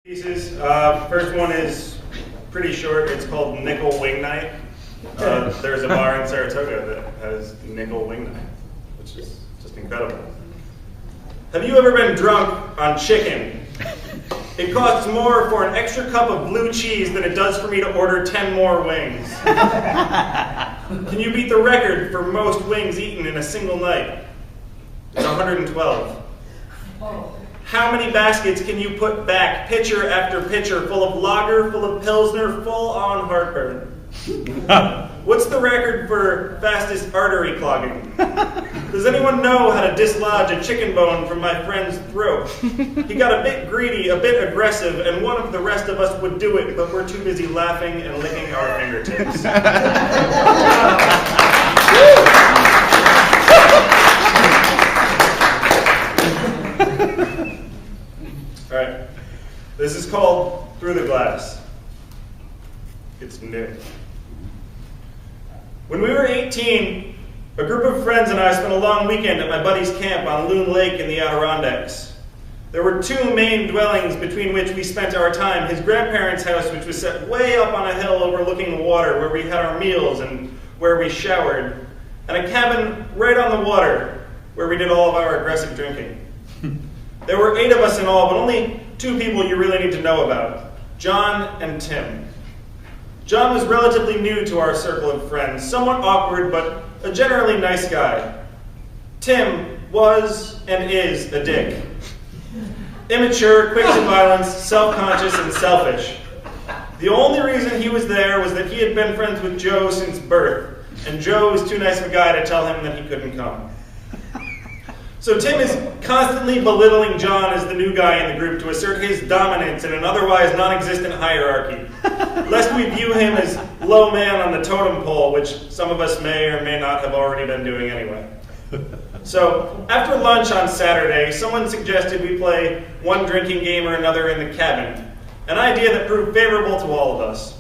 Pieces. First one is pretty short. It's called Nickel Wing Night. There's a bar in Saratoga that has Nickel Wing Night, which is just incredible. Have you ever been drunk on chicken? It costs more for an extra cup of blue cheese than it does for me to order 10 more wings. Can you beat the record for most wings eaten in a single night? It's 112. How many baskets can you put back, pitcher after pitcher, full of lager, full of pilsner, full on heartburn? What's the record for fastest artery clogging? Does anyone know how to dislodge a chicken bone from my friend's throat? He got a bit greedy, a bit aggressive, and one of the rest of us would do it, but we're too busy laughing and licking our fingertips. All right, this is called Through the Glass. It's new. When we were 18, a group of friends and I spent a long weekend at my buddy's camp on Loon Lake in the Adirondacks. There were two main dwellings between which we spent our time: his grandparents' house, which was set way up on a hill overlooking the water, where we had our meals and where we showered, and a cabin right on the water, where we did all of our aggressive drinking. There were 8 of us in all, but only 2 people you really need to know about: John and Tim. John was relatively new to our circle of friends, somewhat awkward, but a generally nice guy. Tim was and is a dick. Immature, quick to violence, self-conscious, and selfish. The only reason he was there was that he had been friends with Joe since birth, and Joe was too nice of a guy to tell him that he couldn't come. So Tim is constantly belittling John as the new guy in the group to assert his dominance in an otherwise non-existent hierarchy, lest we view him as low man on the totem pole, which some of us may or may not have already been doing anyway. So after lunch on Saturday, someone suggested we play one drinking game or another in the cabin, an idea that proved favorable to all of us.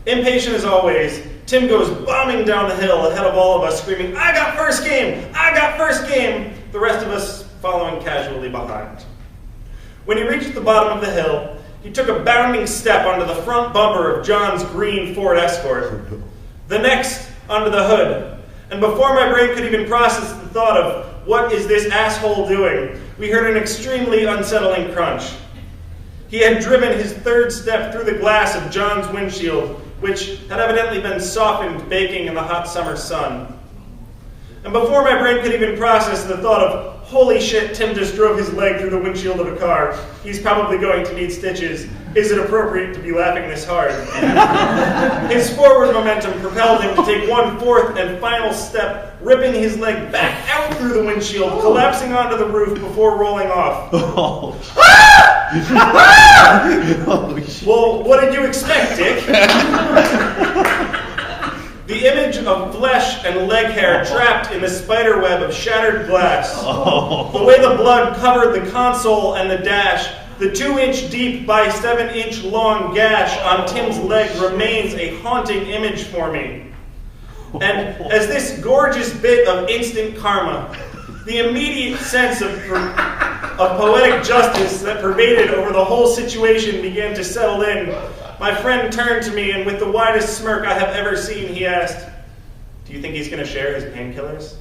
Impatient as always, Tim goes bombing down the hill ahead of all of us, screaming, "I got first game! I got first game!" the rest of us following casually behind. When he reached the bottom of the hill, he took a bounding step onto the front bumper of John's green Ford Escort, the next onto the hood, and before my brain could even process the thought of, "What is this asshole doing?" we heard an extremely unsettling crunch. He had driven his third step through the glass of John's windshield, which had evidently been softened baking in the hot summer sun. And before my brain could even process the thought of, "Holy shit, Tim just drove his leg through the windshield of a car. He's probably going to need stitches. Is it appropriate to be laughing this hard?" His forward momentum propelled him to take one fourth and final step, ripping his leg back out through the windshield, collapsing onto the roof before rolling off. Oh. Well, what did you expect, Dick? The image of flesh and leg hair trapped in the spider web of shattered glass. The way the blood covered the console and the dash, the 2-inch deep by 7-inch long gash on Tim's leg remains a haunting image for me. And as this gorgeous bit of instant karma, the immediate sense of poetic justice that pervaded over the whole situation began to settle in, my friend turned to me, and with the widest smirk I have ever seen, he asked, "Do you think he's going to share his painkillers?"